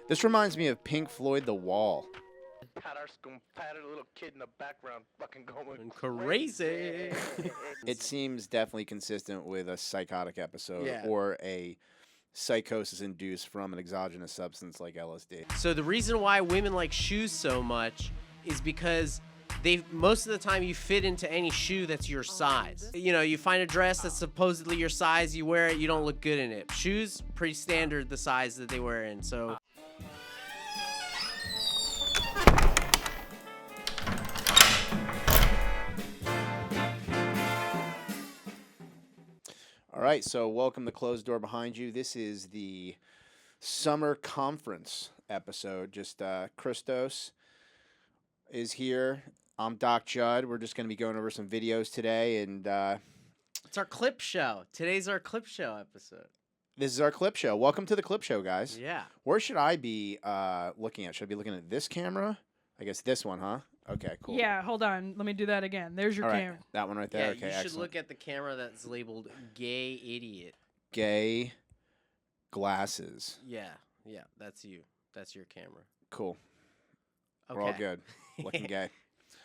This reminds me of Pink Floyd, The Wall. Had our little kid in the background fucking going Crazy. It seems definitely consistent with a psychotic episode Yeah. or a psychosis induced from an exogenous substance like LSD. So the reason why women like shoes so much is because most of the time you fit into any shoe that's your size. You know, you find a dress that's supposedly your size, you wear it, you don't look good in it. Shoes, pretty standard the size that they wear in. So All right, so welcome to Closed Door Behind You. This is the summer conference episode. Just Christos is here. I'm Doc Jud. We're just going to be going over some videos today, and it's our clip show. Today's our clip show episode. this is our clip show. Welcome to the clip show, guys. Yeah. Where should I be looking at? Should I be looking at this camera? I guess this one, huh? Okay, cool. Yeah, hold on. Let me do that again. There's your All right, camera. that one right Yeah, there. Okay, you should excellent. look at the camera that's labeled gay idiot. Gay glasses. Yeah, that's you. That's your camera. Cool. Okay. We're all good. Looking gay.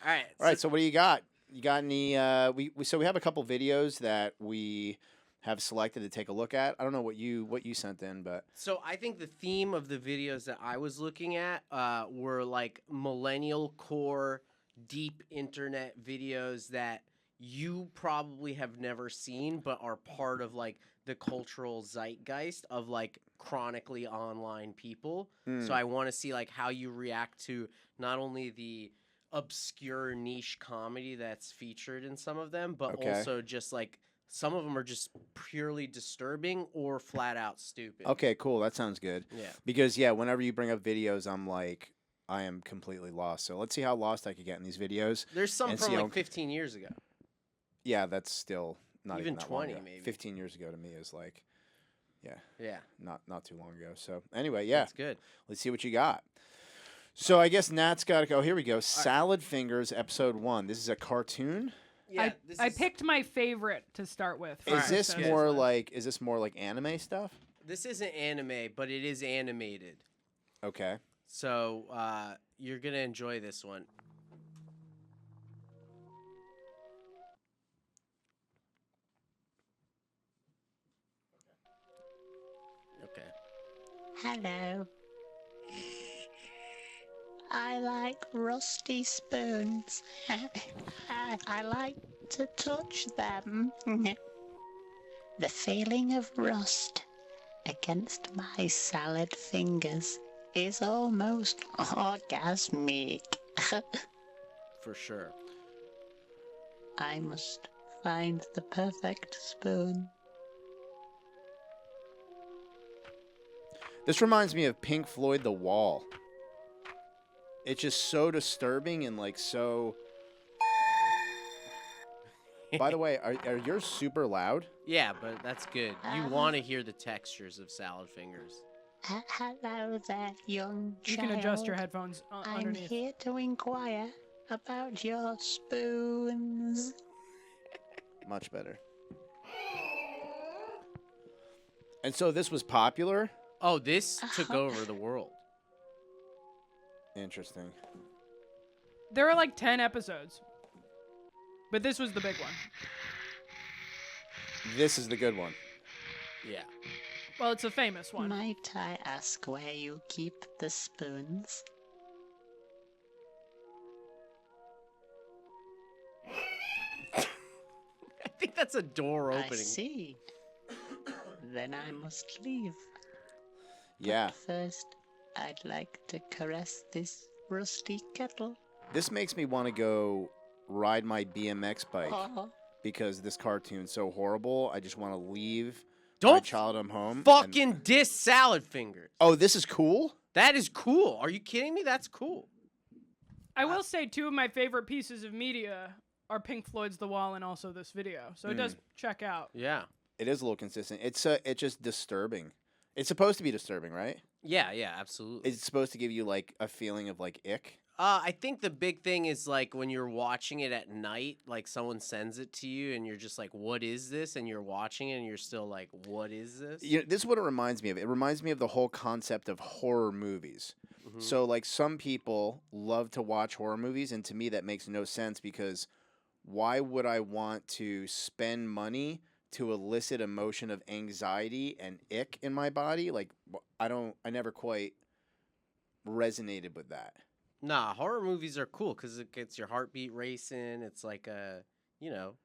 All right. All right, so what do you got? You got any? So we have a couple videos that we have selected to take a look at. I don't know what you sent in, but So I think the theme of the videos that I was looking at were like millennial core, deep internet videos that you probably have never seen, but are part of like the cultural zeitgeist of like chronically online people. So I want to see like how you react to not only the obscure niche comedy that's featured in some of them, but Okay. also just like some of them are just purely disturbing or flat out stupid. okay, cool. That sounds good. Yeah. Because whenever you bring up videos, I'm like, I am completely lost. So let's see how lost I could get in these videos. There's some And from see how- like 15 years ago. Yeah, that's still not Even even that long 20 ago. maybe. 15 years ago to me is like, Yeah. not too long ago. So anyway, yeah, That's good. let's see what you got. So I guess Nat's got to go. Here we go. Salad Fingers, episode 1. This is a cartoon. Yeah. I picked my favorite to start with. Is for this episode more one. like anime stuff? This isn't anime, but it is animated. Okay. So you're gonna enjoy this one. Okay. Hello. I like rusty spoons. I like to touch them. The feeling of rust against my salad fingers is almost orgasmic. For sure. I must find the perfect spoon. This reminds me of Pink Floyd, The Wall. It's just so disturbing and like so. By the way, are yours super loud? Yeah, but that's good. You want to hear the textures of salad fingers. Hello there, young You child. can adjust your headphones I'm underneath. here to inquire about your spoons. Much better. And so this was popular? Oh, this took over the world. Interesting. There are like 10 episodes, but this was the big one. This is the good one. Yeah. Well, it's a famous one. Might I ask where you keep the spoons? I think that's a door I opening. see. Then I must leave. Yeah. But first, I'd like to caress this rusty kettle. This makes me want to go ride my BMX bike Oh, because this cartoon's so horrible. I just want to leave my Don't child at home. and- fucking diss salad fingers. Oh, this is cool? That is cool. Are you kidding me? That's cool. I will say two of my favorite pieces of media are Pink Floyd's The Wall and also this video. So it does check out. Yeah. It is a little consistent. It's just disturbing. It's supposed to be disturbing, right? Yeah, absolutely. It's supposed to give you like a feeling of like ick. I think the big thing is like when you're watching it at night, like someone sends it to you and you're just like, what is this? And you're watching it and you're still like, what is this? You know, this is what it reminds me of. It reminds me of the whole concept of horror movies. Mhm. So, like, some people love to watch horror movies, and to me, that makes no sense because why would I want to spend money to elicit emotion of anxiety and ick in my body? Like, I never quite resonated with that. Nah, horror movies are cool because it gets your heartbeat racing. It's like a, you know,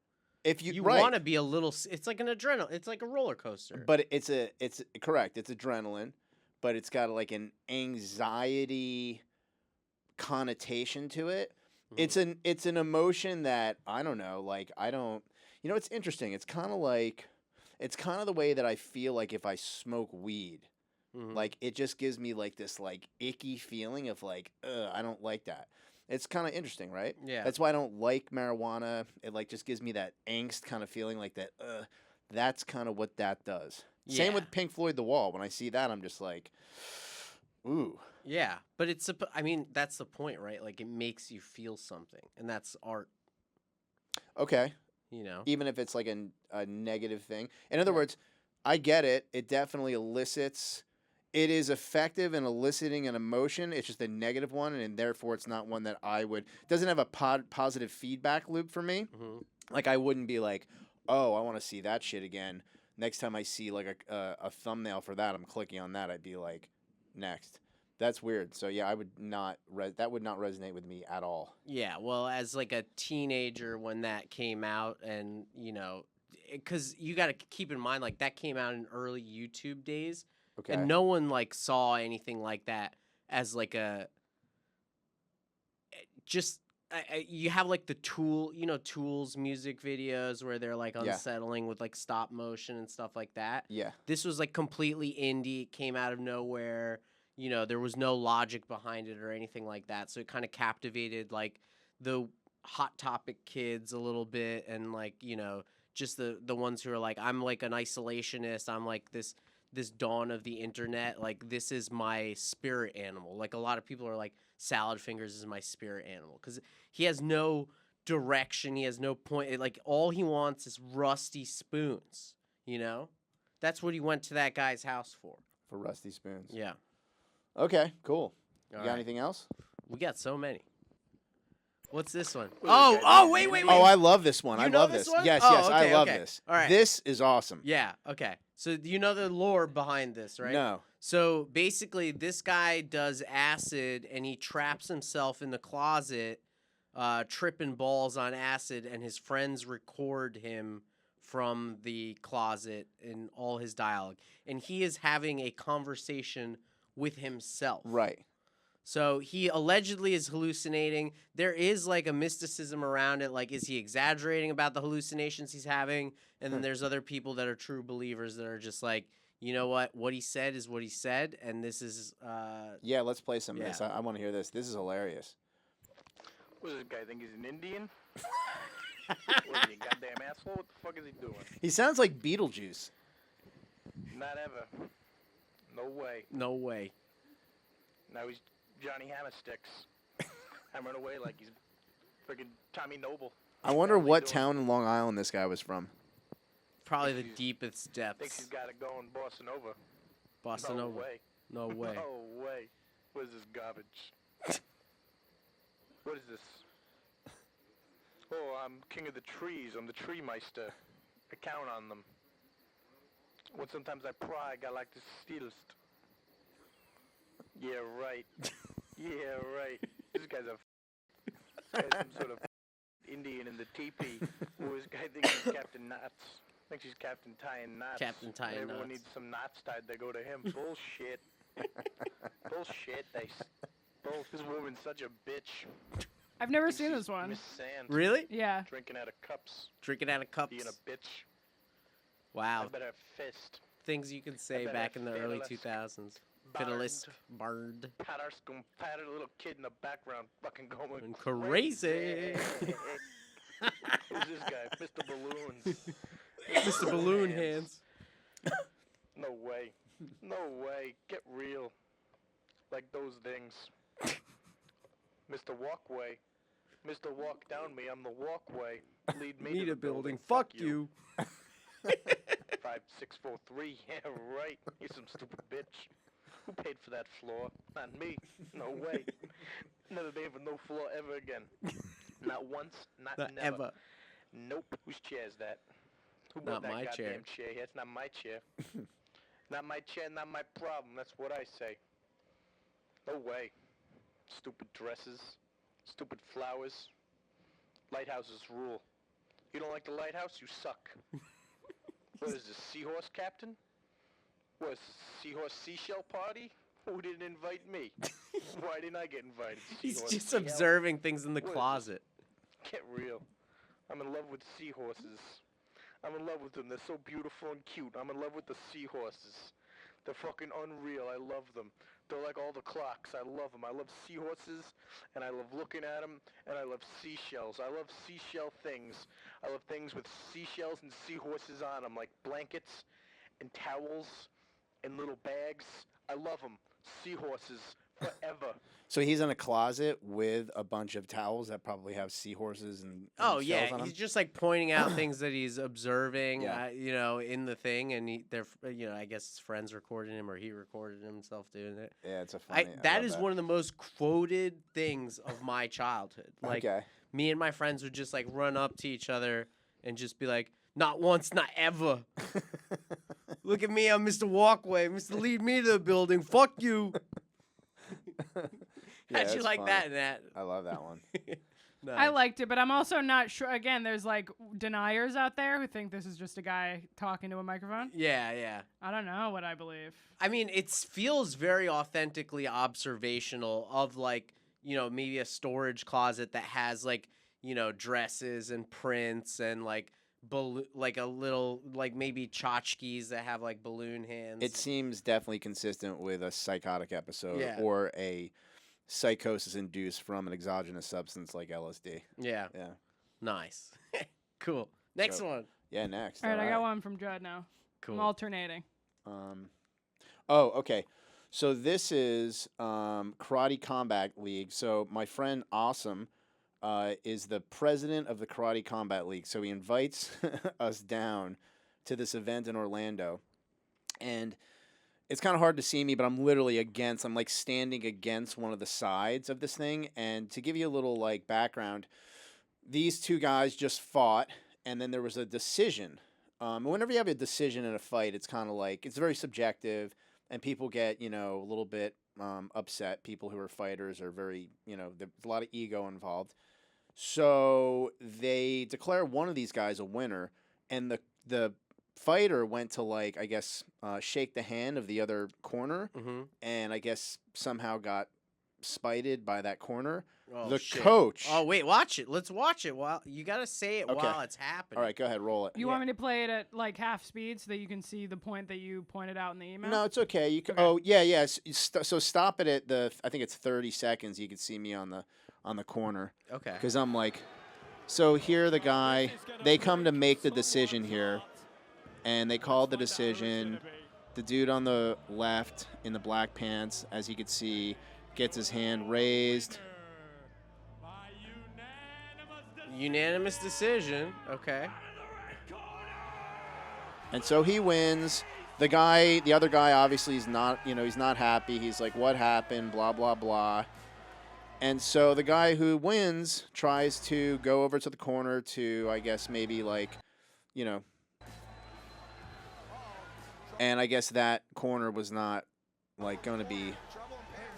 If you, you right, want to be a little. It's like an adrenaline. It's like a roller coaster. but it's correct. It's adrenaline, but it's got like an anxiety connotation to it. Mhm. It's an emotion that I don't know. Like I don't. You know, it's interesting. It's kind of the way that I feel like if I smoke weed. Mhm. Like it just gives me like this like icky feeling of like, I don't like that. It's kind of interesting, right? Yeah. That's why I don't like marijuana. It like just gives me that angst kind of feeling like that. That's kind of what that does. Same Yeah. with Pink Floyd The Wall. When I see that, I'm just like, ooh. Yeah, but I mean, that's the point, right? Like it makes you feel something, and that's art. Okay. You know. Even if it's like a negative thing. In other Yeah. words, I get it. It definitely elicits. It is effective in eliciting an emotion. It's just a negative one, and therefore it's not one that I would. Doesn't have a positive feedback loop for me. Hmm. Like I wouldn't be like, oh, I want to see that shit again. Next time I see like a thumbnail for that, I'm clicking on that. I'd be like, next. That's weird. So yeah, I would not. That would not resonate with me at all. Yeah, well, as like a teenager when that came out, and you know, because you got to keep in mind, like that came out in early YouTube days, Okay. and no one like saw anything like that as like a just. You have like the Tools music videos where they're like Yeah. unsettling with like stop motion and stuff like that. Yeah. This was like completely indie. It came out of nowhere. You know, there was no logic behind it or anything like that. So it kind of captivated like the hot topic kids a little bit, and like, you know, just the ones who are like, I'm like an isolationist. I'm like this dawn of the internet. Like this is my spirit animal. Like a lot of people are like, Salad Fingers is my spirit animal because he has no direction. He has no point. Like all he wants is rusty spoons. You know, that's what he went to that guy's house for. For rusty spoons. Yeah. Okay. Cool. You All got right. anything else? We got so many. What's this one? Well, Oh, wait. Oh, I love this one. You I know love this this. one? Yes, Oh, yes, I okay, love okay. this. All right. This is awesome. Yeah, okay. So you know the lore behind this, right? No. So basically, this guy does acid and he traps himself in the closet, tripping balls on acid, and his friends record him from the closet in all his dialogue. And he is having a conversation with himself. Right. So he allegedly is hallucinating. There is like a mysticism around it. Like, is he exaggerating about the hallucinations he's having? And then there's other people that are true believers that are just like, you know what he said is what he said. And this is, Yeah, let's play some of Yeah. this. I want to hear this. This is hilarious. What does this guy think he's an Indian? What is he, a goddamn asshole? What the fuck is he doing? He sounds like Beetlejuice. Not ever. No way. no way. Now he's Johnny Hammersticks. Hammering away like he's freaking Tommy Noble. I wonder What what is he doing? town in Long Island this guy was from. Probably the Thinks deepest Thinks depths. he's got it going Bossa Nova. Bossa No Nova. way. No way. No way. What is this garbage? What is this? Oh, I'm king of the trees. I'm the tree meister. I count on them. When sometimes I pry, I like to stealst. Yeah, right. Yeah, right. This guy's some sort of Indian in the teepee. Oh, this guy thinks he's Captain Knots. Thinks he's Captain Tying Knots. Captain Tying Everyone Knots. needs some knots tied. They go to him. Bullshit. Bullshit. This woman's such a bitch. I've never Thinks seen she's this one. Miss Sand. Really? Yeah. Drinking out of cups. Drinking out of cups. Being a bitch. Wow. I better fist. Things you could say bet back I in the early fiddle-esque 2000s. Barned. Fiddle-esque, barred, Patted a little kid in the background fucking going and crazy. Who's this guy? Mr. Balloons. Mr. Balloon Hands. No way. No way. Get real. Like those things. Mr. Walkway. Mr. Walk down me, I'm the walkway. Lead me Need to a the building. Fuck you. 5643, yeah, right. You some stupid bitch. Who paid for that floor? Not me. No way. Never pay for no floor ever again. Not once, not Not never. ever. Nope. Whose chair is that? Who Not brought that my chair. goddamn chair? It's not my chair. Not my chair, not my problem. That's what I say. No way. Stupid dresses. Stupid flowers. Lighthouses rule. You don't like the lighthouse? You suck. What is this, seahorse captain? What is this, seahorse seashell party? Who didn't invite me? Why didn't I get invited? He's Seahorse just seahell? observing things in the What is this? closet. Get real. I'm in love with seahorses. I'm in love with them. They're so beautiful and cute. I'm in love with the seahorses. They're fucking unreal. I love them. They're like all the clocks. I love them. I love seahorses, and I love looking at them, and I love seashells. I love seashell things. I love things with seashells and seahorses on them, like blankets and towels and little bags. I love them. Seahorses forever. So he's in a closet with a bunch of towels that probably have seahorses and Oh shells yeah, on 'em? he's just like pointing out things that he's observing, Yeah. you know, in the thing, and I guess his friends recorded him or he recorded himself doing it. Yeah, it's a funny. That is one of the most quoted things of my childhood. Like Okay. me and my friends would just like run up to each other and just be like, "Not once, not ever. Look at me, I'm Mr. Walkway, Mr. Lead me to the building. Fuck you." Yeah, How'd you that's like funny. that, Nat? I love that one. I liked it, but I'm also not sure. Again, there's like deniers out there who think this is just a guy talking to a microphone. Yeah, yeah. I don't know what I believe. I mean, it feels very authentically observational of like, you know, maybe a storage closet that has like, you know, dresses and prints and like like a little like maybe tchotchkes that have like balloon hands. It seems definitely consistent with a psychotic episode Yeah. or a psychosis induced from an exogenous substance like LSD. Yeah. Yeah. Nice. Cool. Next So- one. Yeah, next. All right, I got one from Judd now. Cool. I'm alternating. Oh, okay. So this is Karate Combat League. So my friend Awesome is the president of the Karate Combat League. So he invites us down to this event in Orlando. And it's kind of hard to see me, but I'm literally I'm like standing against one of the sides of this thing. And to give you a little like background, these two guys just fought, and then there was a decision. Whenever you have a decision in a fight, it's kind of like, it's very subjective, and people get, you know, a little bit upset. People who are fighters are very, you know, there's a lot of ego involved. So they declare one of these guys a winner, and the fighter went to, like, I guess, shake the hand of the other corner, Mm-hmm. and I guess somehow got spited by that corner. Oh, The shit. coach. Oh, wait, watch it. Let's watch it. While you got to say it Okay. while it's happening. All right, go ahead, roll it. You want me to play it at like half speed so that you can see the point that you pointed out in the email? No, it's okay. You can. Okay. Oh, yeah. So stop it at I think it's 30 seconds. You can see me on the corner Okay. because I'm like, so here the guy. They come to make the decision here, and they called the decision. The dude on the left in the black pants, as you can see, gets his hand raised. Unanimous decision. Okay. And so he wins. The other guy, obviously is not, he's not happy. He's like, what happened? Blah, blah, blah. And so the guy who wins tries to go over to the corner to, I guess, maybe like, and I guess that corner was not like going to be.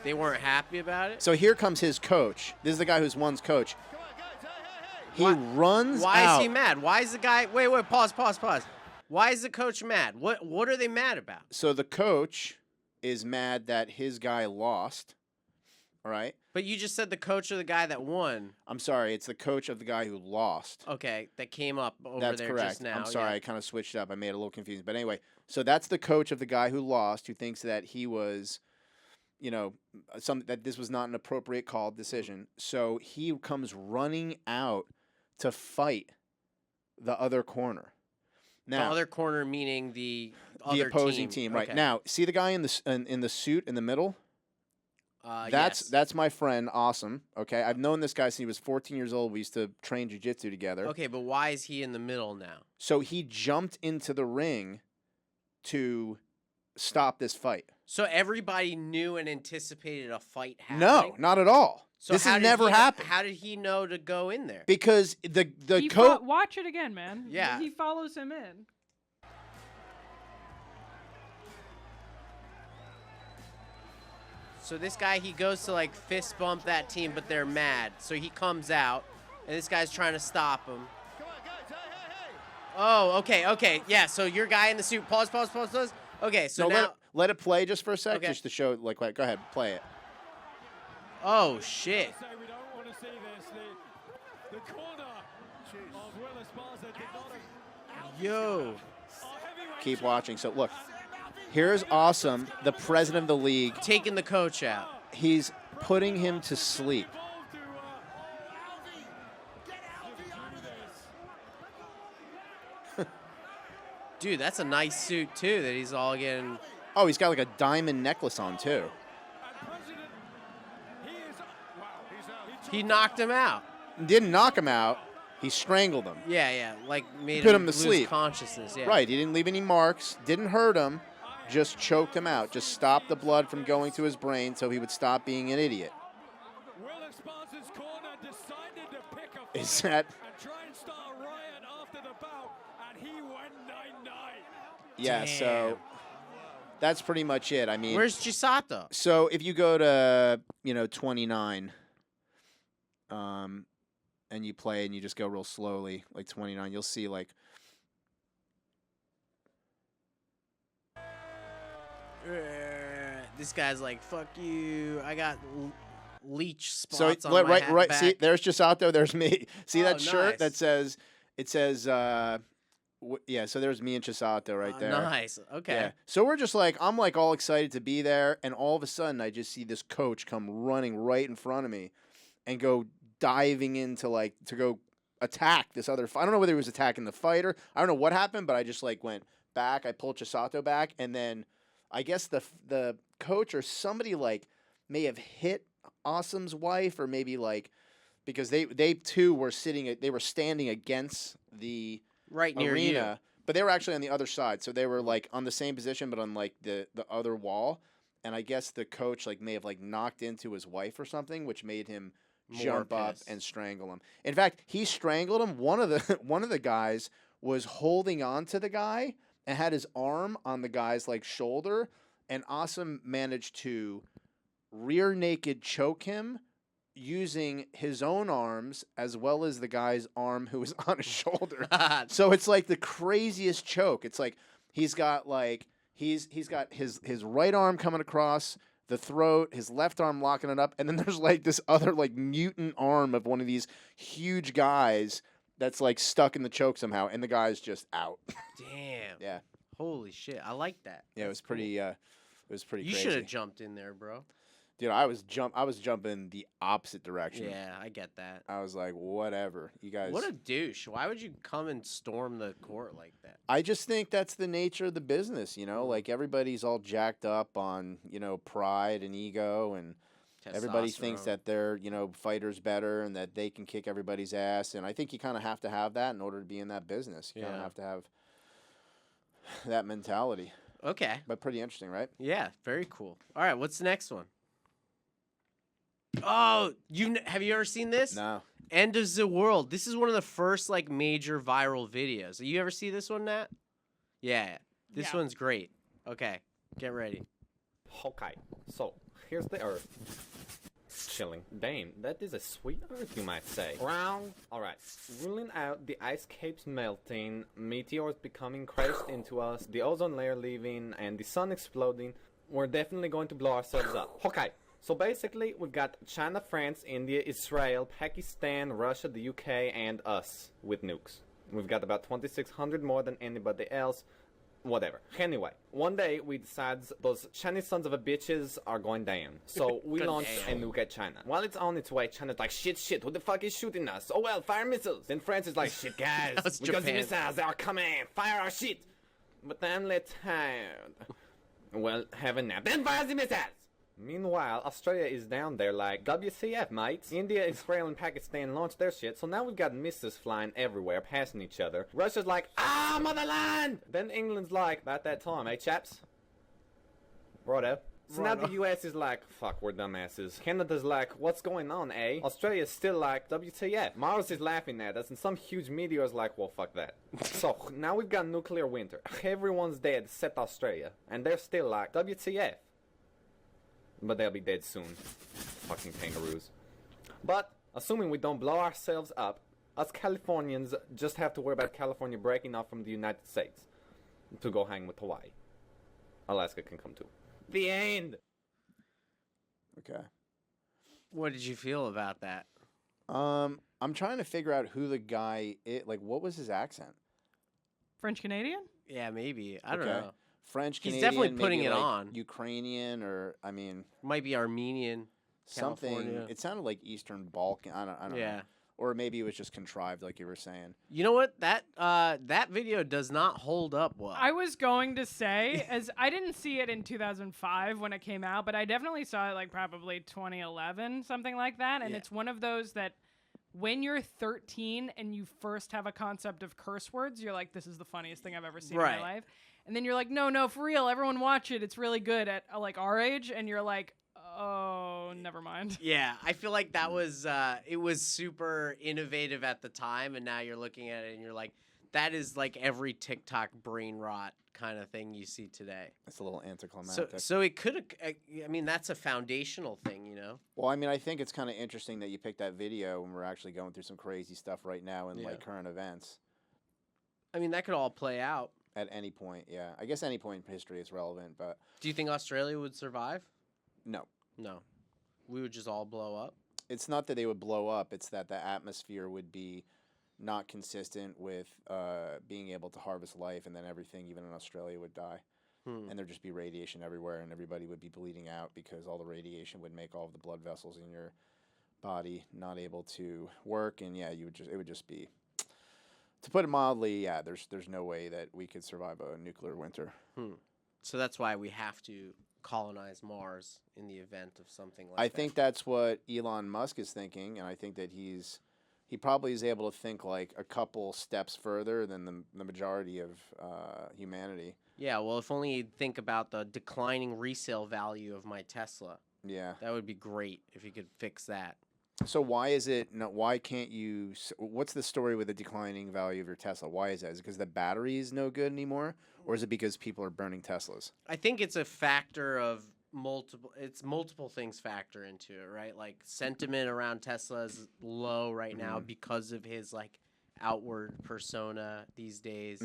They weren't happy about it? So here comes his coach. This is the guy who's won's coach. He Why- runs Why out. is he mad? Why is the guy... Wait, pause. Why is the coach mad? What are they mad about? So the coach is mad that his guy lost. All right. But you just said the coach of the guy that won. I'm sorry. It's the coach of the guy who lost. Okay, that came up over That's there correct. just now. I'm sorry. yeah. I kind of switched up. I made it a little confusing. But anyway, so that's the coach of the guy who lost, who thinks that he was, that this was not an appropriate call decision. So he comes running out to fight the other corner. Now, The other corner meaning the the other opposing team, right? Okay. Now, see the guy in the suit in the middle? That's yes. my friend. Awesome. Okay, I've known this guy since he was 14 years old. We used to train jiu-jitsu together. Okay, but why is he in the middle now? So he jumped into the ring to stop this fight. So everybody knew and anticipated a fight happening? No, not at all. So this how has did never he- happened. How did he know to go in there? Because the He coach. watch it again, man. Yeah. He follows him in. So this guy, he goes to like fist bump that team, but they're mad. So he comes out, and this guy's trying to stop him. Oh, okay. Yeah, so your guy in the suit. Pause. Okay, so No, now. let it play just for a sec, Okay. just to show. Like, go ahead, play it. Oh, shit. We don't want to see this. The corner of Will Esparza did not Yo. Keep watching. So look, here's Awesome, the president of the league. Taking the coach out. He's putting him to sleep. Dude, that's a nice suit, too, that he's all getting. Oh, he's got like a diamond necklace on too. He knocked him out. Didn't knock him out. He strangled him. Yeah, like made Put him him to lose sleep. consciousness. Yeah. Right. He didn't leave any marks. Didn't hurt him. Just choked him out. Just stopped the blood from going to his brain so he would stop being an idiot. Will Esparza's corner decided to pick a Is fight that? and try and start a riot after the bout, and he went 9-9. Yeah. So that's pretty much it. I mean, Where's Chisato? so if you go to 29, and you play and you just go real slowly, like 29, you'll see like. This guy's like, fuck you. I got leech spots So on my right. back. See, there's Chisato. There's me. See that Oh, shirt nice. that says? It says. Yeah. So there's me and Chisato right there. Nice. Okay. Yeah. So we're just like, I'm like all excited to be there, and all of a sudden I just see this coach come running right in front of me, and go diving into like to go attack this other. I don't know whether he was attacking the fighter. I don't know what happened, but I just like went back. I pulled Chisato back, and then I guess the coach or somebody like may have hit Awesome's wife, or maybe like because they too were they were standing against the Right near arena, but they were actually on the other side, so they were like on the same position, but on like the other wall. And I guess the coach like may have like knocked into his wife or something, which made him More jump up pissed. and strangle him. In fact, he strangled him. One of the guys was holding on to the guy and had his arm on the guy's like shoulder, and Awesome managed to rear naked choke him using his own arms as well as the guy's arm who was on his shoulder. you. So it's like the craziest choke. It's like he's got like he's got his right arm coming across the throat, his left arm locking it up, and then there's like this other like mutant arm of one of these huge guys that's like stuck in the choke somehow, and the guy's just out. Damn. Yeah. Holy shit. I like that. Yeah, it was pretty it was pretty You crazy. should have jumped in there, bro. Dude, I was jumping the opposite direction. Yeah, I get that. I was like, whatever. You guys What a douche. Why would you come and storm the court like that? I just think that's the nature of the business, Like everybody's all jacked up on, pride and ego, and everybody thinks Testosterone. that they're, fighters better and that they can kick everybody's ass. And I think you kind of have to have that in order to be in that business. You kind of Yeah. have to have that mentality. Okay. But pretty interesting, right? Yeah, very cool. All right, what's the next one? Oh, have you ever seen this? No. End of the World. This is one of the first like major viral videos. You ever see this one, Nat? Yeah. This Yeah. one's great. Okay, get ready. Okay, so here's the Earth. Chilling. Damn, that is a sweet Earth, you might say. Wrong. Alright, ruling out the ice caps melting, meteors becoming crashed into us, the ozone layer leaving, and the sun exploding, we're definitely going to blow ourselves up. Okay, so basically we've got China, France, India, Israel, Pakistan, Russia, the UK, and us with nukes. We've got about 2,600 more than anybody else. Whatever. Anyway, one day we decide those Chinese sons of a bitches are going down. So we Good launch a damn. nuke at China. While it's on its way, China's like, shit, who the fuck is shooting us? Oh well, fire missiles. Then France is like, shit guys, That was we got the Japan. missiles, they are coming, fire our shit. But I'm less tired. Well, have a nap. Then fire the missiles. Meanwhile, Australia is down there like, WCF, mates. India, Israel, and Pakistan launched their shit, so now we've got missiles flying everywhere, passing each other. Russia's like, motherland! Then England's like, about that time, eh, chaps? Righto. So now the US is like, fuck, we're dumbasses. Canada's like, what's going on, eh? Australia's still like, WTF. Mars is laughing at us, and some huge meteor's like, well, fuck that. So, now we've got nuclear winter. Everyone's dead except Australia. And they're still like, WTF. But they'll be dead soon. Fucking kangaroos. But, assuming we don't blow ourselves up, us Californians just have to worry about California breaking off from the United States to go hang with Hawaii. Alaska can come too. The end. Okay. What did you feel about that? I'm trying to figure out who the guy is. Like, what was his accent? French Canadian? Yeah, Maybe. I don't Okay. know. French He's Canadian. definitely putting maybe it like on. Ukrainian, or I mean, Might be Armenian. something. California. It sounded like Eastern Balkan. I don't know. Yeah. Or maybe it was just contrived, like you were saying. You know what? That video does not hold up well. I was going to say, as I didn't see it in 2005 when it came out, but I definitely saw it like probably 2011, something like that. And Yeah. it's one of those that when you're 13 and you first have a concept of curse words, you're like, this is the funniest thing I've ever seen in Right. my life. And then you're like, no, for real, everyone watch it. It's really good at like our age. And you're like, oh, never mind. Yeah, I feel like that was it was super innovative at the time, and now you're looking at it and you're like, that is like every TikTok brain rot kind of thing you see today. It's a little anticlimactic. So it could have. I mean, that's a foundational thing, you know. Well, I mean, I think it's kind of interesting that you picked that video when we're actually going through some crazy stuff right now in Yeah. like current events. I mean, that could all play out. At any point, yeah. I guess any point in history is relevant, but Do you think Australia would survive? no. No, we would just all blow up. It's not that they would blow up. It's that the atmosphere would be not consistent with being able to harvest life, and then everything, even in Australia, would die. And there'd just be radiation everywhere, and everybody would be bleeding out because all the radiation would make all of the blood vessels in your body not able to work. And yeah, it would just be, to put it mildly, yeah. There's no way that we could survive a nuclear winter. So that's why we have to colonize Mars in the event of something like that. I think that's what Elon Musk is thinking, and I think that he probably is able to think like a couple steps further than the majority of humanity. Yeah, well, if only you'd think about the declining resale value of my Tesla. Yeah. That would be great if you could fix that. So why is it? No, why can't you? What's the story with the declining value of your Tesla? Why is that? Is it because the battery is no good anymore, or is it because people are burning Teslas? I think it's a factor of multiple things factor into it, right? Like sentiment around Tesla is low right now because of his like outward persona these days.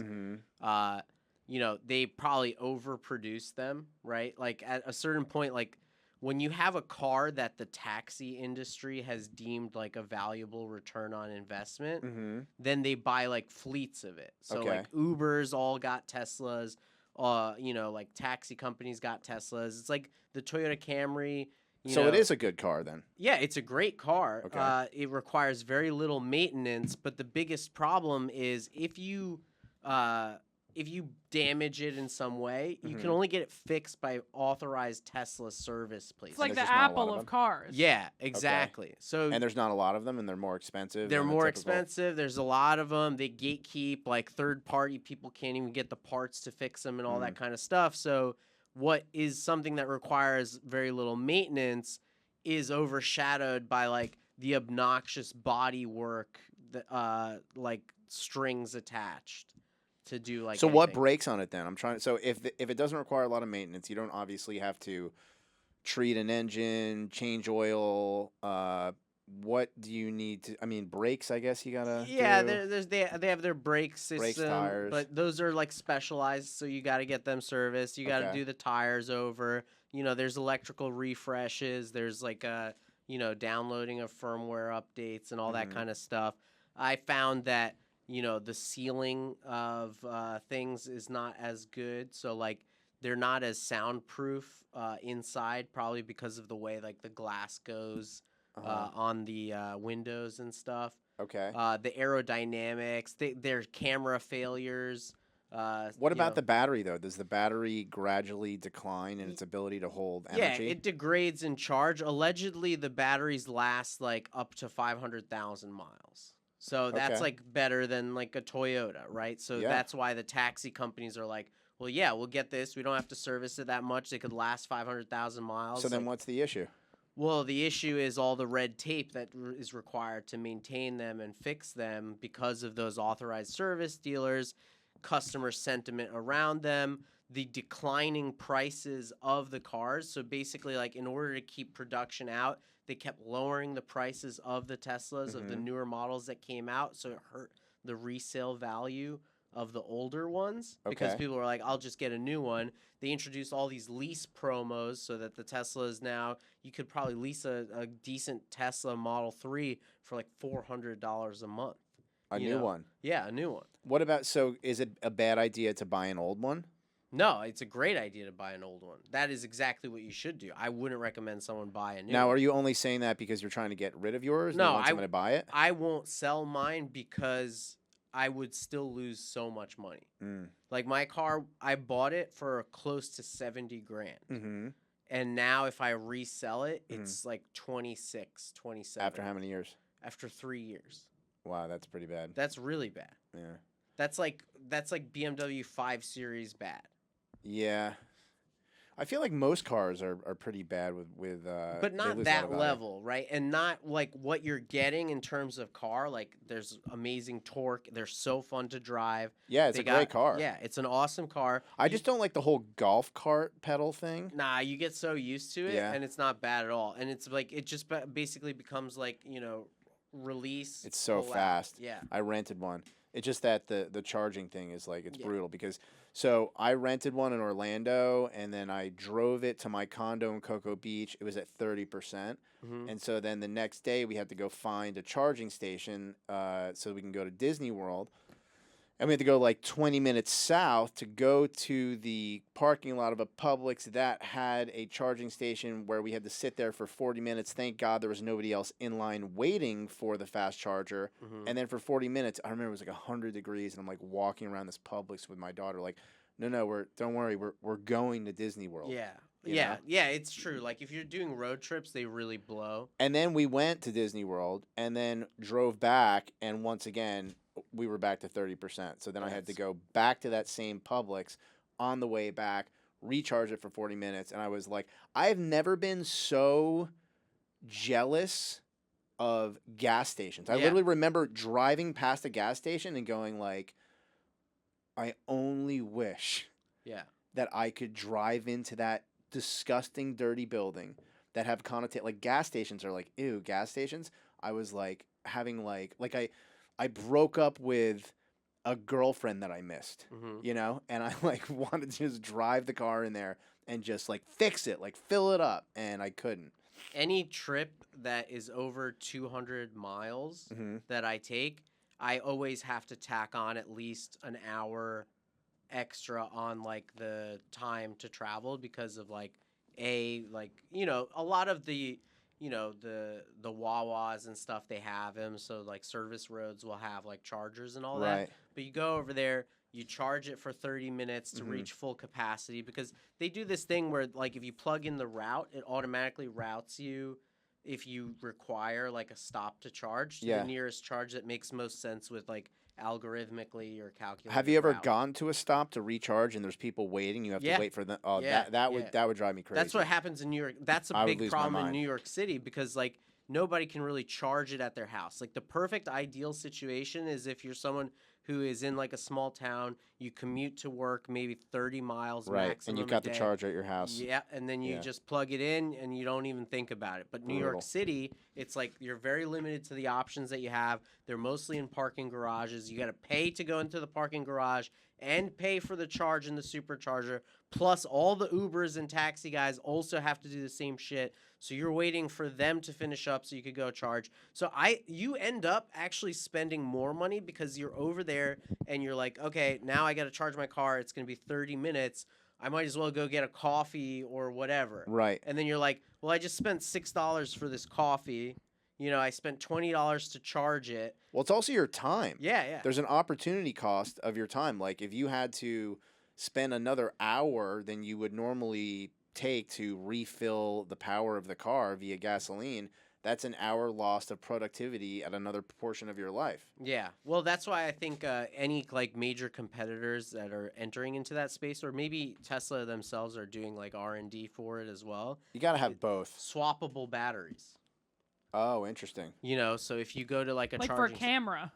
You know, they probably overproduce them, right? Like at a certain point, like when you have a car that the taxi industry has deemed like a valuable return on investment, then they buy like fleets of it. So like Uber's all got Teslas, you know, like taxi companies got Teslas. It's like the Toyota Camry. So it is a good car then. Yeah, it's a great car. Okay. It requires very little maintenance, but the biggest problem is if you damage it in some way, you can only get it fixed by authorized Tesla service places. It's like there's the just not a lot Apple of of them? cars. Yeah, exactly. So And there's not a lot of them, and they're more expensive. they're than a more typical- expensive. There's a lot of them. They gatekeep. Like third-party people can't even get the parts to fix them and all that kind of stuff. So what is something that requires very little maintenance is overshadowed by like the obnoxious body work that like strings attached to do like. So what anything. breaks on it then? I'm trying. So if it doesn't require a lot of maintenance, you don't obviously have to treat an engine, change oil. What do you need to? I mean, brakes. I guess you gotta. Yeah, do. they have their brake system, tires. but those are like specialized, so you got to get them serviced. You got to Okay. do the tires over. You know, there's electrical refreshes. There's like downloading of firmware updates and all that kind of stuff. I found that the sealing of things is not as good, so like they're not as soundproof inside, probably because of the way like the glass goes. On the windows and stuff. Okay. The aerodynamics, their camera failures. What about the battery though? Does the battery gradually decline in its ability to hold energy? Yeah, it degrades in charge. Allegedly, the batteries last like up to 500,000 miles. So that's Okay. like better than like a Toyota, right? So Yeah. that's why the taxi companies are like, well, yeah, we'll get this. We don't have to service it that much. They could last 500,000 miles. So then like, what's the issue? well, the issue is all the red tape that is required to maintain them and fix them because of those authorized service dealers, customer sentiment around them, the declining prices of the cars. So basically, like in order to keep production out, they kept lowering the prices of the Teslas of the newer models that came out. So it hurt the resale value of the older ones because Okay. people were like, I'll just get a new one. They introduced all these lease promos so that the Teslas now, you could probably lease a decent Tesla Model 3 for like $400 a month. A you new know? one. Yeah, a new one. What about, so is it a bad idea to buy an old one? No, it's a great idea to buy an old one. That is exactly what you should do. I wouldn't recommend someone buy a new Now, one. are you only saying that because you're trying to get rid of yours? No, and you want someone to buy it? I won't sell mine because I would still lose so much money. Like my car, I bought it for close to 70 grand. Mm-hmm. And now if I resell it, it's like 26, 27. After how many years? After 3 years. Wow, that's pretty bad. That's really bad. Yeah. That's like BMW 5 Series bad. Yeah. I feel like most cars are pretty bad with But they not lose a lot that of value. level, right? And not like what you're getting in terms of car. Like there's amazing torque. They're so fun to drive. Yeah, it's They a great car. Yeah, it's an awesome car. I just don't like the whole golf cart pedal thing. Nah, you get so used to it, Yeah. and it's not bad at all. And it's like it just basically becomes like release. It's so pull out. fast. Yeah. I rented one. It's just that the charging thing is like it's Yeah. brutal because so I rented one in Orlando and then I drove it to my condo in Cocoa Beach. It was at 30%. Mhm. And so then the next day we had to go find a charging station so we can go to Disney World. And we had to go like 20 minutes south to go to the parking lot of a Publix that had a charging station where we had to sit there for 40 minutes. Thank God there was nobody else in line waiting for the fast charger. Mhm. And then for 40 minutes, I remember it was like 100 degrees, and I'm like walking around this Publix with my daughter, like, no, don't worry, we're going to Disney World. Yeah. You Yeah. know? Yeah. It's true. Like if you're doing road trips, they really blow. And then we went to Disney World and then drove back, and once again, we were back to 30%. So then I had to go back to that same Publix on the way back, recharge it for 40 minutes, and I was like, I've never been so jealous of gas stations. I Yeah. literally remember driving past a gas station and going like, I only wish Yeah. that I could drive into that disgusting, dirty building that have connotate like gas stations are like, ew, gas stations. I was like having like I broke up with a girlfriend that I missed, Mhm. you know, and I like wanted to just drive the car in there and just like fix it, like fill it up, and I couldn't. Any trip that is over 200 miles Mhm. that I take, I always have to tack on at least an hour extra on like the time to travel because of like a lot of the the Wawas and stuff, they have them, so like service roads will have like chargers and all Right. that. But you go over there, you charge it for 30 minutes to Mhm. reach full capacity because they do this thing where like if you plug in the route, it automatically routes you if you require like a stop to charge to Yeah. the nearest charge that makes most sense with like algorithmically or calculated. Have you ever route. gone to a stop to recharge and there's people waiting? You have Yeah. to wait for them. Oh, Yeah, that would yeah. that would drive me crazy. That's what happens in New York. That's a I would big lose my problem in mind. New York City because like nobody can really charge it at their house. Like the perfect ideal situation is if you're someone who is in like a small town, you commute to work maybe 30 miles right, maximum and you've a got the day. charger at your house. Yeah, and then you Yeah. just plug it in and you don't even think about it. But New Brutal. York City, it's like you're very limited to the options that you have. They're mostly in parking garages. You got to pay to go into the parking garage and pay for the charge in the supercharger. Plus, all the Ubers and taxi guys also have to do the same shit. So you're waiting for them to finish up so you could go charge. So you end up actually spending more money because you're over there and you're like, okay, now I got to charge my car. It's going to be 30 minutes. I might as well go get a coffee or whatever. Right. And then you're like, well, I just spent $6 for this coffee. I spent $20 to charge it. Well, it's also your time. Yeah, yeah. There's an opportunity cost of your time. Like if you had to spend another hour than you would normally take to refill the power of the car via gasoline, that's an hour lost of productivity at another portion of your life. Yeah. Well, that's why I think any like major competitors that are entering into that space, or maybe Tesla themselves are doing like R&D for it as well. You got to have both. Swappable batteries. Oh, interesting. So if you go to like a Like for a charging camera.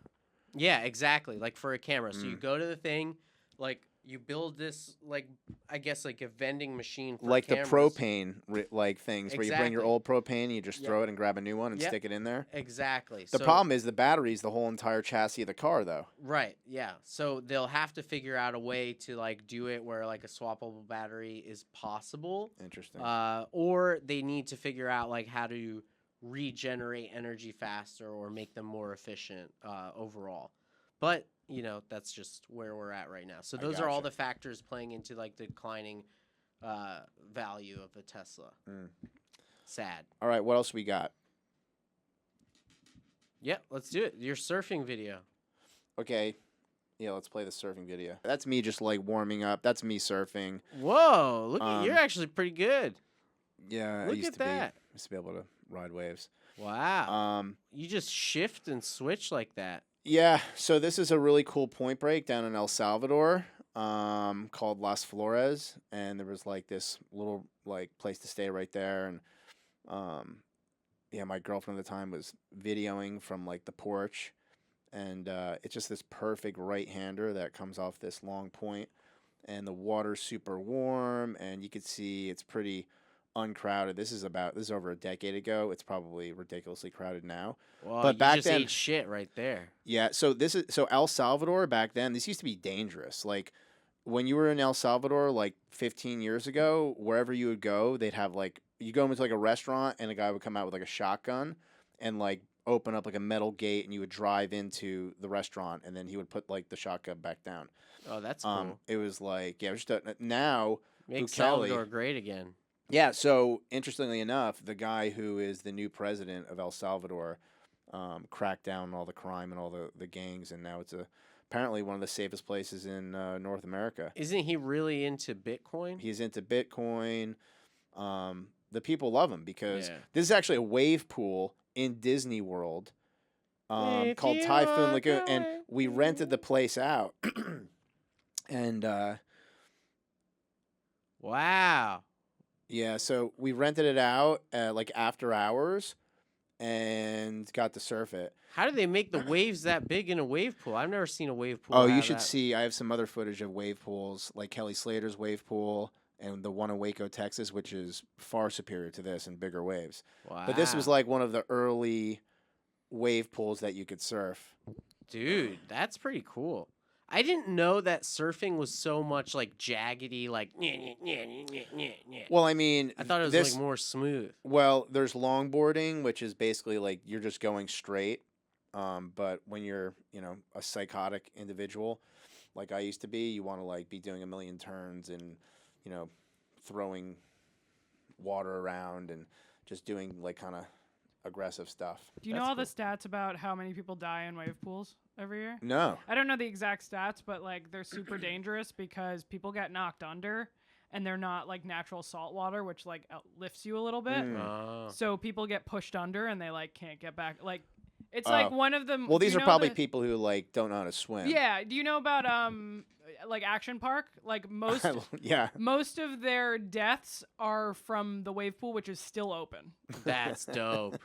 Yeah, exactly. Like for a camera. So you go to the thing, like you build this, like I guess like a vending machine for Like cameras. the propane like things where you bring your Exactly. old propane and you just Yep. throw it and grab a new one and Yep. stick it in there. Exactly. The problem is the battery's the whole entire chassis of the car, though. Right, yeah. So they'll have to figure out a way to like do it where like a swappable battery is possible. Interesting. Or they need to figure out like how to regenerate energy faster or make them more efficient overall. But that's just where we're at right now. So I those are all gotcha. the factors playing into like the declining value of a Tesla. Sad. All right, what else we got? Yeah, let's do it. Your surfing video. Okay. Yeah, let's play the surfing video. That's me just like warming up. That's me surfing. Whoa, look at you're actually pretty good. Yeah, I Look used at to be. that. Used to be able to ride waves. Wow. You just shift and switch like that. Yeah, so this is a really cool point break down in El Salvador, called Las Flores, and there was like this little like place to stay right there, and yeah, my girlfriend at the time was videoing from like the porch, and it's just this perfect right-hander that comes off this long point, and the water's super warm, and you could see it's pretty uncrowded. This is over a decade ago. It's probably ridiculously crowded now. Well, But you back just then- ate shit right there. Yeah, so El Salvador back then, this used to be dangerous. Like when you were in El Salvador like 15 years ago, wherever you would go, they'd have like you go into like a restaurant and a guy would come out with like a shotgun and like open up like a metal gate and you would drive into the restaurant and then he would put like the shotgun back down. Oh, that's cool. It was like it was just now Make Bukele- Salvador great again. Yeah, so interestingly enough, the guy who is the new president of El Salvador cracked down on all the crime and all the gangs, and now it's apparently one of the safest places in North America. Isn't he really into Bitcoin? He's into Bitcoin. The people love him because Yeah. this is actually a wave pool in Disney World If called you Typhoon walk Lagoon, and away we rented the place out. And Wow. yeah, so we rented it out like after hours and got to surf it. How do they make the waves that big in a wave pool? I've never seen a wave pool. Oh, you have should that. see. I have some other footage of wave pools, like Kelly Slater's wave pool and the one in Waco, Texas, which is far superior to this and bigger waves. Wow. But this was like one of the early wave pools that you could surf. Dude, that's pretty cool. I didn't know that surfing was so much like jaggedy, like Well, I mean, I thought it was this, like more smooth. Well, there's longboarding, which is basically like you're just going straight. But when you're, a psychotic individual, like I used to be, you want to like be doing a million turns and, throwing water around and just doing like kind of aggressive stuff. Do you know all the stats about how many people die in wave pools every year? No. I don't know the exact stats, but like they're super dangerous because people get knocked under and they're not like natural salt water, which like lifts you a little bit. Oh. So people get pushed under and they like can't get back. Like it's like one of them. Well, do these you are know probably the- people who like don't know how to swim. Yeah. Do you know about like Action Park? Like most Yeah. most of their deaths are from the wave pool, which is still open. That's dope.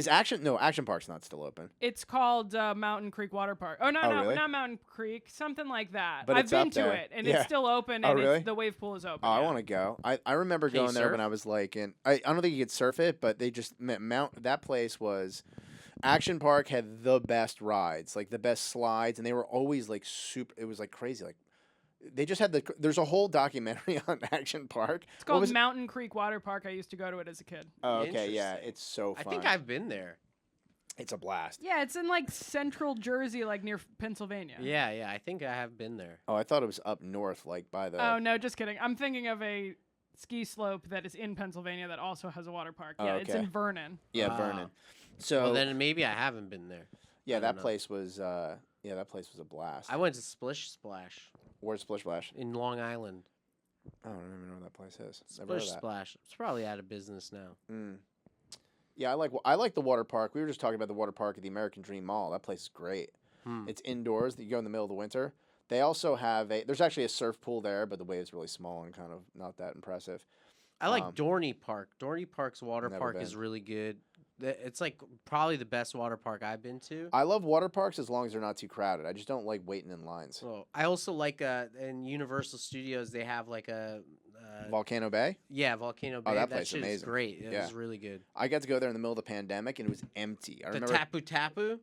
Action Park's not still open. It's called Mountain Creek Water Park. Oh no, really? not Mountain Creek, something like that. But I've it's been up to there. it, and Yeah. it's still open, Oh, and really? the wave pool is open. Oh, I yeah. want to go. I remember Can you going there when surf? I was like I don't think you could surf it, but they just that place was Action Park had the best rides, like the best slides, and they were always like super. It was like crazy. Like they just had there's a whole documentary on Action Park. It's called Mountain Creek Water Park. I used to go to it as a kid. Oh, okay, yeah, Interesting. it's so fun. I think I've been there. It's a blast. Yeah, it's in like central Jersey, like near Pennsylvania. Yeah, I think I have been there. Oh, I thought it was up north, like by the. Oh no, just kidding. I'm thinking of a ski slope that is in Pennsylvania that also has a water park. Oh, Yeah, it's okay. in Vernon. Yeah, Wow. Vernon. So Well, then maybe I haven't been there. yeah, I don't that know. place was a blast. I went to Splish Splash Where's Splish Splash? in Long Island. I don't even know where that place is. Never heard Splish of that. Splash. It's probably out of business now. Mm. Yeah, I like the water park. We were just talking about the water park at the American Dream Mall. That place is great. Hmm. It's indoors. You go in the middle of the winter. They also have there's actually a surf pool there, but the wave's really small and kind of not that impressive. I like Dorney Park. Dorney Park's water Never park is been. really good. It's like probably the best water park I've been to. I love water parks as long as they're not too crowded. I just don't like waiting in lines. So I also like in Universal Studios they have like a Volcano Bay? Volcano Bay. that place shit is amazing. great. It Yeah. was really good. I got to go there in the middle of the pandemic and it was empty. I The remember. Tapu Tapu.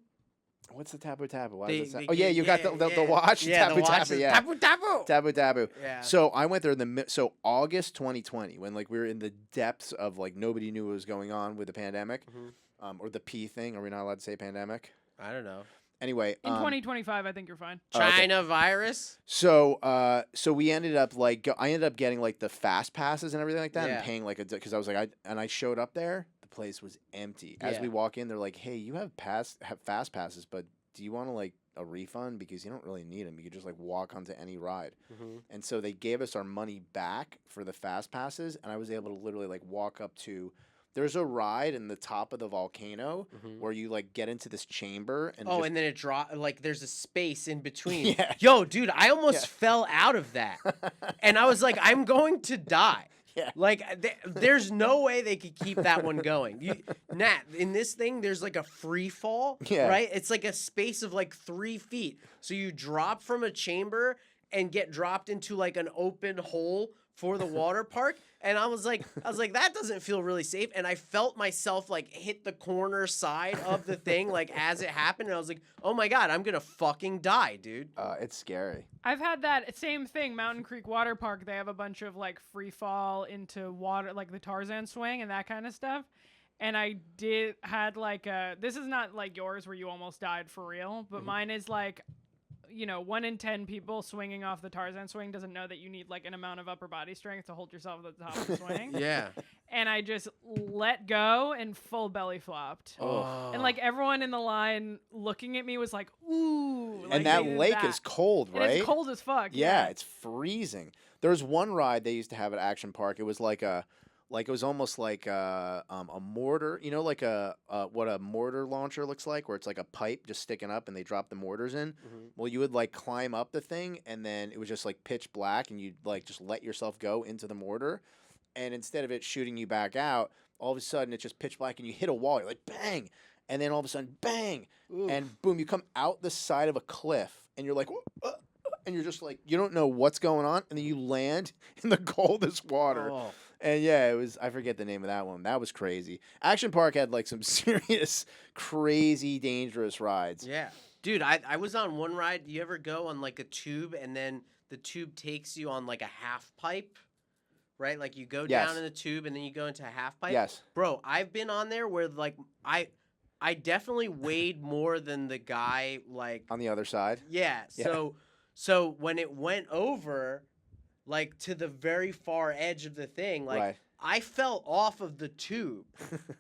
What's the Tapu Tapu? Why They- does that they sound? Oh yeah, get- you got the watch. Yeah, Tapu the watch Tapu. is Yeah. Tapu Tapu. Tapu Tapu. Yeah. So I went there so August 2020 when like we were in the depths of like nobody knew what was going on with the pandemic, Mhm. or the P thing. Are we not allowed to say pandemic? I don't know. Anyway, In 2025, I think you're fine. Oh, okay. China virus. so we ended up like I ended up getting like the fast passes and everything like that Yeah. and paying like because I was like I showed up there, the place was empty. As Yeah. we walk in, they're like, "Hey, you have fast passes, but do you want to like a refund because you don't really need them? You could just like walk onto any ride." Mhm. And so they gave us our money back for the fast passes, and I was able to literally like walk up to. There's a ride in the top of the volcano Mhm. where you like get into this chamber and Oh, just, and then it like there's a space in between. Yeah. Yo, dude, I almost Yeah. fell out of that. And I was like, I'm going to die. Yeah. Like, there's no way they could keep that one going. Nat, in this thing, there's like a free fall, Yeah. right? It's like a space of like 3 feet. So you drop from a chamber and get dropped into like an open hole for the water park. And I was like, that doesn't feel really safe. And I felt myself like hit the corner side of the thing, like as it happened. And I was like, oh my God, I'm gonna fucking die, dude. it's scary. I've had that same thing. Mountain Creek Water Park. They have a bunch of like free fall into water, like the Tarzan swing and that kind of stuff. And I had like this is not like yours where you almost died for real, but mine is like, 1 in 10 people swinging off the Tarzan swing doesn't know that you need like an amount of upper body strength to hold yourself at the top of the swing. Yeah. And I just let go and full belly flopped. Oh. And like everyone in the line looking at me was like, ooh. Like, And that they did lake that. is cold, And right? it's cold as fuck. Yeah, it's freezing. There's one ride they used to have at Action Park. It was like it was almost like a mortar, like what a mortar launcher looks like, where it's like a pipe just sticking up and they drop the mortars in. Mhm. Well, you would like climb up the thing and then it was just like pitch black and you'd like just let yourself go into the mortar. And instead of it shooting you back out, all of a sudden it's just pitch black and you hit a wall. You're like, bang. And then all of a sudden, bang. Oof. And boom, you come out the side of a cliff and you're like, and you're just like, you don't know what's going on. And then you land in the coldest water. Oh. And yeah, I forget the name of that one. That was crazy. Action Park had like some serious, crazy, dangerous rides. Yeah. Dude, I was on one ride. You ever go on like a tube and then the tube takes you on like a half pipe? Right? Like you go Yes. down in the tube and then you go into a half pipe? Yes. Bro, I've been on there where like I definitely weighed more than the guy like On the other side. yeah. Yeah. So when it went over like to the very far edge of the thing, like Right. I fell off of the tube.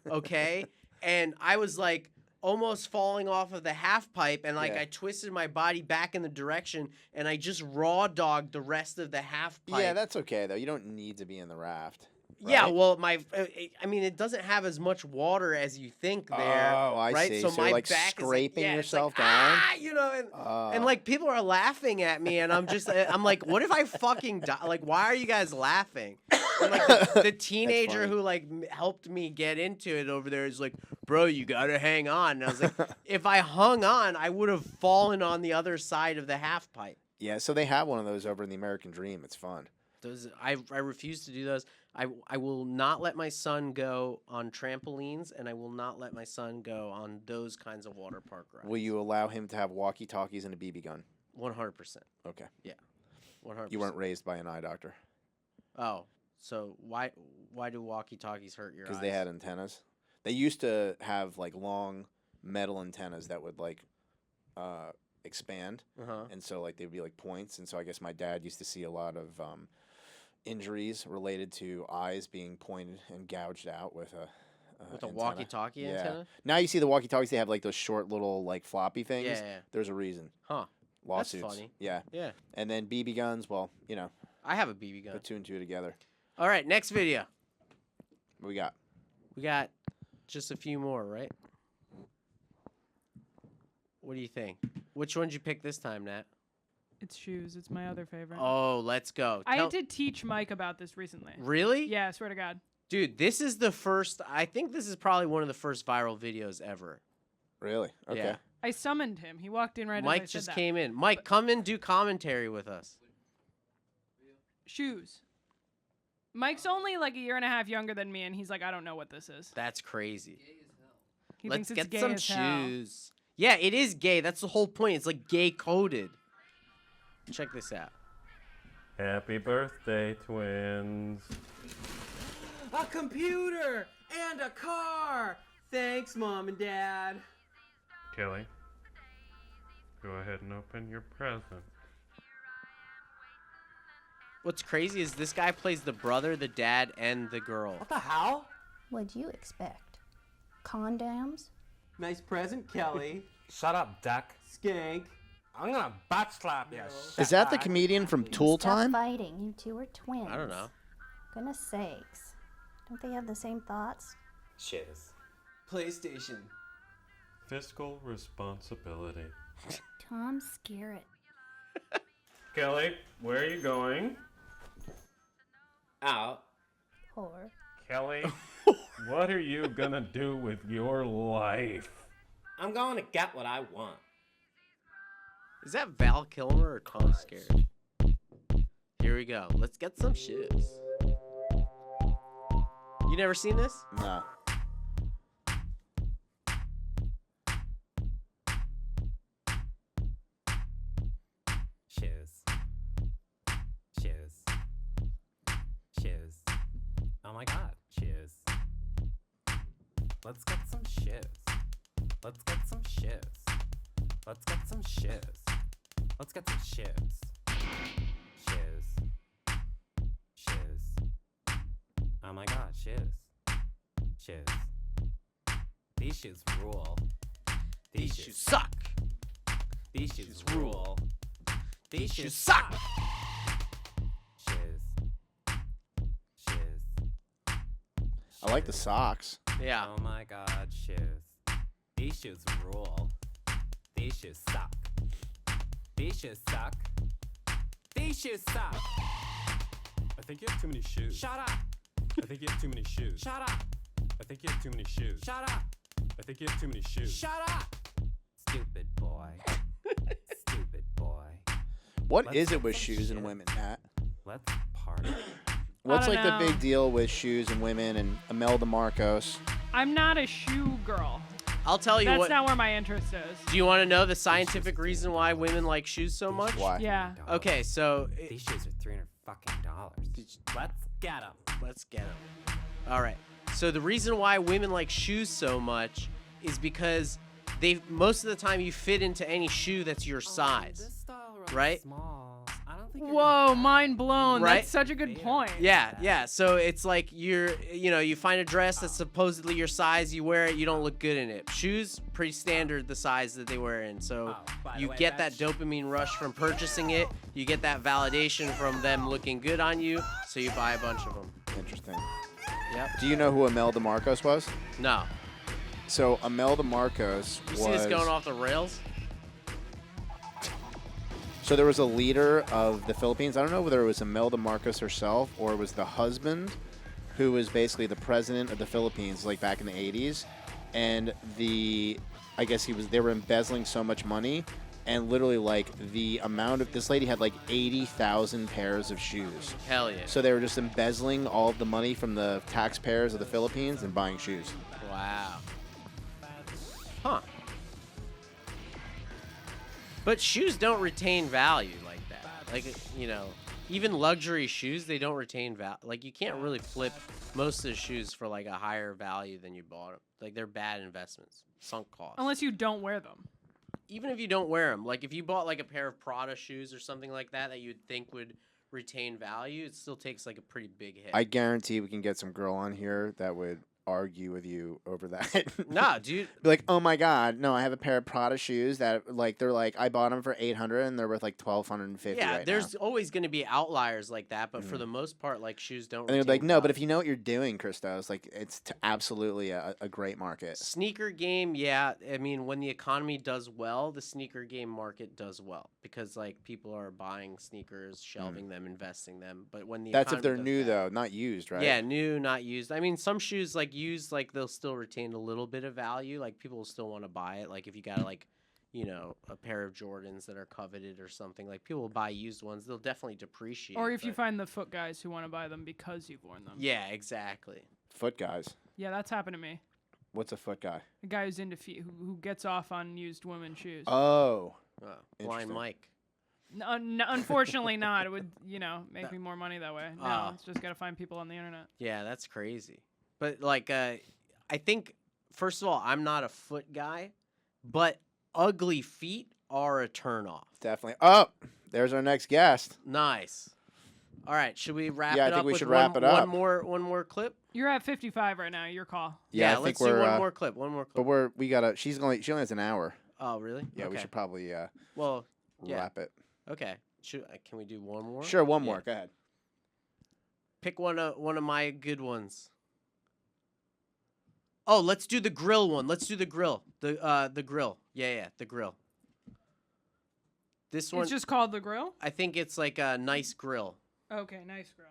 Okay? And I was like almost falling off of the half pipe and like Yeah. I twisted my body back in the direction and I just raw dogged the rest of the half pipe. Yeah, that's okay though. You don't need to be in the raft. Yeah, right? well, I mean, it doesn't have as much water as you think there. Oh, I right? see. So So my you're, like, back scraping is like, yourself it's like, down? Ah, and like people are laughing at me, and I'm like, what if I fucking die? Like, why are you guys laughing? And like the teenager funny. who like helped me get into it over there is like, bro, you gotta hang on. And I was like, if I hung on, I would have fallen on the other side of the half pipe. Yeah, so they have one of those over in the American Dream. It's fun. I refuse to do those. I will not let my son go on trampolines, and I will not let my son go on those kinds of water park rides. Will you allow him to have walkie-talkies and a BB gun? 100%. Okay. 100%. You weren't raised by an eye doctor Oh, so why do walkie-talkies hurt your eyes? because they had antennas. They used to have like long metal antennas that would like expand, Uh-huh. and so like they'd be like points. And so I guess my dad used to see a lot of injuries related to eyes being pointed and gouged out with With a antenna. walkie-talkie Yeah. antenna? Now you see the walkie-talkies. They have like those short little like floppy things. Yeah, yeah. There's a reason. Huh. Lawsuits. funny. Yeah. Yeah. And then BB guns. Well, I have a BB gun. put two and two together. All right, next video. What we got? We got just a few more, right? What do you think? Which one did you pick this time, Nat? It's shoes. It's my other favorite. Oh, let's go. I had to teach Mike about this recently. Really? Yeah, I swear to God. Dude, this is the first. I think this is probably one of the first viral videos ever. Really? Okay. Yeah. I summoned him. He walked in right Mike as I said just that. came in. Mike, come and do commentary with us. Shoes. Mike's only like a year and a half younger than me, and he's like, I don't know what this is. That's crazy. He Let's thinks it's get gay some as hell. shoes. Yeah, it is gay. That's the whole point. It's like gay coded. Check this out. Happy birthday, twins. A computer and a car. Thanks, Mom and Dad. Kelly, go ahead and open your present. What's crazy is this guy plays the brother, the dad, and the girl. What the hell? What'd you expect? Condoms? Nice present, Kelly. Shut up, Duck. Skank. I'm gonna butt slap you. Is that the comedian from Tool Stop Time? fighting. You two are twins. I don't know. Goodness sakes. Don't they have the same thoughts? Shiz. PlayStation. Fiscal responsibility. Tom Skerritt. Kelly, where are you going? Out. Whore. Kelly, what are you gonna do with your life? I'm going to get what I want. Is that Val Kilmer or Tom Skerritt? Here we go. Let's get some shoes. You never seen this? No. Shiz. Shiz. Shiz. Oh my god, shiz. Let's get some shiz. Let's get some shiz. Let's get some shiz. Let's get some shiz. Shiz. Shiz. Oh my god, shiz. Shiz. These shoes rule. These shoes suck. These shoes rule. These shoes suck. Shiz. Shiz. I like the socks. Yeah. Oh my god, shoes. These shoes rule. These shoes suck. These shoes suck. These shoes suck. I think you have too many shoes. Shut up. I think you have too many shoes. Shut up. I think you have too many shoes. Shut up. I think you have too many shoes. Shut up. Stupid boy. Stupid boy. What Let's is it get with some shoes and shit. women, Matt? Let's party. What's don't like the know. big deal with shoes and women and Imelda Marcos? I'm not a shoe girl. I'll tell you That's what. not where my interest is. Do you want to know the scientific reason why women like shoes so much? Why? Yeah. Okay, so These shoes are $300 fucking. Let's get them. let's get them. All right. So the reason why women like shoes so much is because they most of the time you fit into any shoe that's your size. Right? Whoa, mind blown. Right? That's such a good point. Yeah. So it's like you find a dress that's supposedly your size, you wear it, you don't look good in it. Shoes, pretty standard the size that they wear in. So you get that dopamine rush from purchasing it. You get that validation from them looking good on you. So you buy a bunch of them. Interesting. Yep. Do you know who Imelda Marcos was? No. So Imelda Marcos You was. see this going off the rails? So there was a leader of the Philippines. I don't know whether it was Imelda Marcos herself or it was the husband, who was basically the president of the Philippines, like back in the 80s. And I guess they were embezzling so much money, and literally like the amount of this lady had like 80,000 pairs of shoes. Hell yeah. So they were just embezzling all of the money from the taxpayers of the Philippines and buying shoes. Wow. Huh. But shoes don't retain value like that. Like, even luxury shoes, they don't retain value. Like, you can't really flip most of the shoes for, like, a higher value than you bought them. Like, they're bad investments. Sunk costs. Unless you don't wear them. Even if you don't wear them. Like, if you bought, like, a pair of Prada shoes or something like that you'd think would retain value, it still takes, like, a pretty big hit. I guarantee we can get some girl on here that would argue with you over that. Nah, dude. Be like, oh my god, no, I have a pair of Prada shoes that like they're like I bought them for $800 and they're worth like $1,250. Yeah, right there's now. always going to be outliers like that, but for the most part, like shoes don't. And they're retain like, no, but value. if you know what you're doing, Christos, like it's absolutely a great market. Sneaker game, yeah. I mean, when the economy does well, the sneaker game market does well because like people are buying sneakers, shelving them, investing them. But when the That's if economy they're does new bad- though, not used, right? Yeah, new, not used. I mean, some shoes like used, like they'll still retain a little bit of value. Like people will still want to buy it. Like if you got like, you know, a pair of Jordans that are coveted or something, like people will buy used ones. They'll definitely depreciate. Or if you but- find the foot guys who want to buy them because you've worn them. Yeah, exactly. Foot guys. Yeah, that's happened to me. What's a foot guy? A guy who's into feet, who gets off on used women's shoes. Oh. Blind Interesting. Mike. Unfortunately not. It would, you know, make me more money that way. No, Ah. it's just got to find people on the internet. Yeah, that's crazy. But like, I think first of all, I'm not a foot guy, but ugly feet are a turnoff. Definitely. Oh, there's our next guest. Nice. All right, should we wrap Yeah, I it think up we with should wrap it up. one more clip? You're at 55 right now. Your call. Yeah, I think let's we're, do one more clip. One more But clip. we gotta. She only has an hour. Oh, really? Yeah, we Okay. should probably Well, yeah. wrap it. Okay. Can we do one more? Sure, one Yeah. more. Go ahead. Pick one of my good ones. Oh, let's do the grill one. Let's do the grill. The grill. Yeah, the grill. This one. It's just called the grill? I think it's like a nice grill. Okay, nice grill.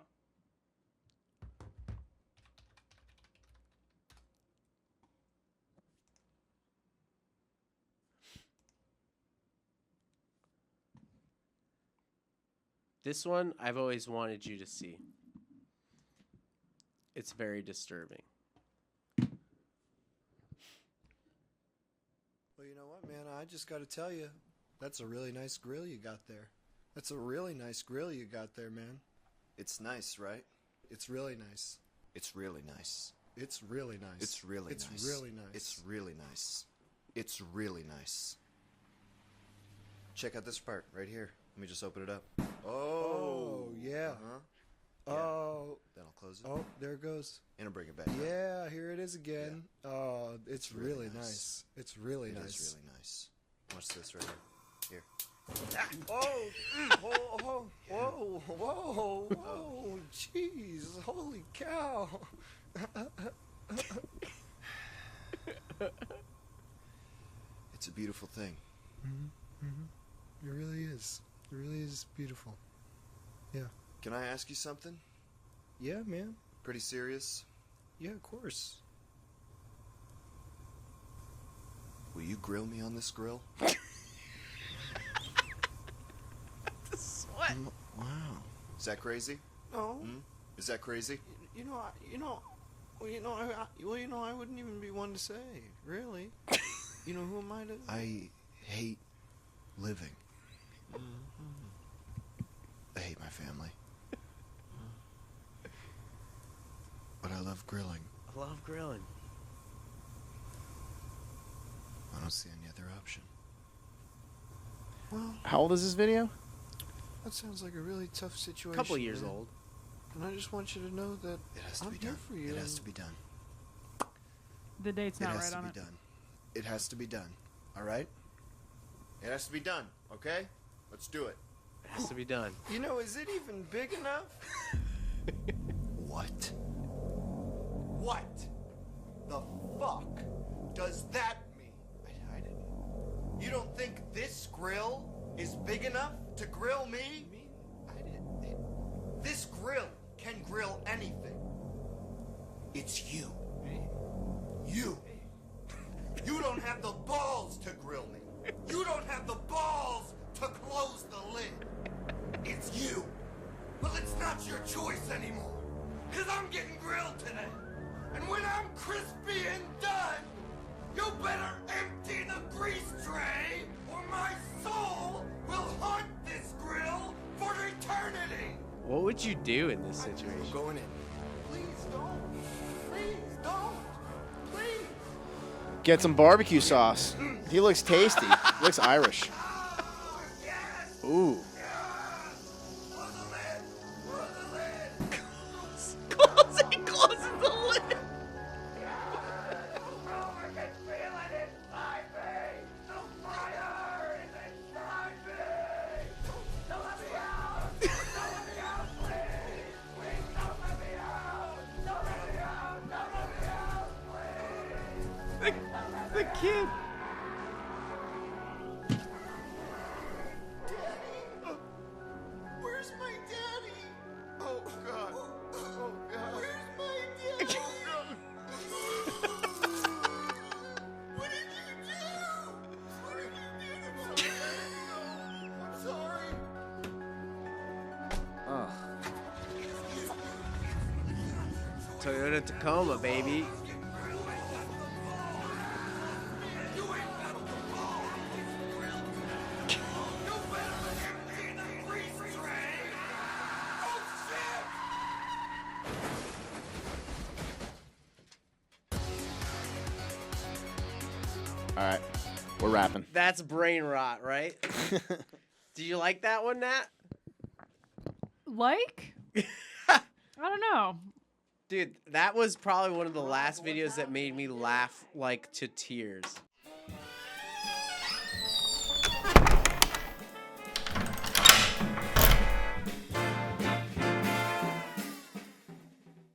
This one I've always wanted you to see. It's very disturbing. Well, you know what, man? I just got to tell you, that's a really nice grill you got there. That's a really nice grill you got there, man. It's nice, right? It's really nice. It's really nice. It's really nice. It's really It's nice. really nice. It's really nice. It's really nice. Check out this part right here. Let me just open it up. Oh, yeah. Uh-huh. Oh. That'll close it. Oh, there it goes. And I'll bring it back. Yeah, here it is again. Oh, it's really really nice. nice. It's really It nice. is really nice. Watch this right here. Here. Oh, whoa, whoa, jeez, holy cow. It's a beautiful thing. It really is. It really is beautiful. Yeah. Can I ask you something? Yeah, man. Pretty serious? Yeah, of course. Will you grill me on this grill? What? Wow. Is that crazy? No. Is that crazy? I wouldn't even be one to say, really. You know, who am I to? I hate living. I hate my family. But I love grilling. I love grilling. I don't see any other option. Well, How old is this video? that sounds like a really tough situation. Couple years man. old. And I just want you to know that It has to I'm be here done. for you. It has to be done. The date's It not has right to on be it. done. It has to be done. All right? It has to be done, okay? Let's do it. It has to be done. You know, is it even big enough? What? What the fuck does that mean? I didn't. You don't think this grill is big enough to grill me? This grill can grill anything. It's you. You. You don't have the balls to grill me. You don't have the balls to close the lid. It's you. Well, it's not your choice anymore. Because I'm getting grilled today. And when I'm crispy and done, you better empty the grease tray or my soul will haunt this grill for eternity. What would you do in this situation? We're going in. Please don't. Please don't. Please. Get some barbecue sauce. He looks tasty. He looks Irish. Ooh. Closes the lid. the kid. Where's my daddy? Oh God. Oh God. Where's my daddy? What did you do? What did you do to my daddy? I'm sorry. Oh. Toyota Tacoma, baby. All right, we're wrapping. That's brain rot, right? Do you like that one, Nat? Like? I don't know. Dude, that was probably one of the last videos that made me laugh like to tears.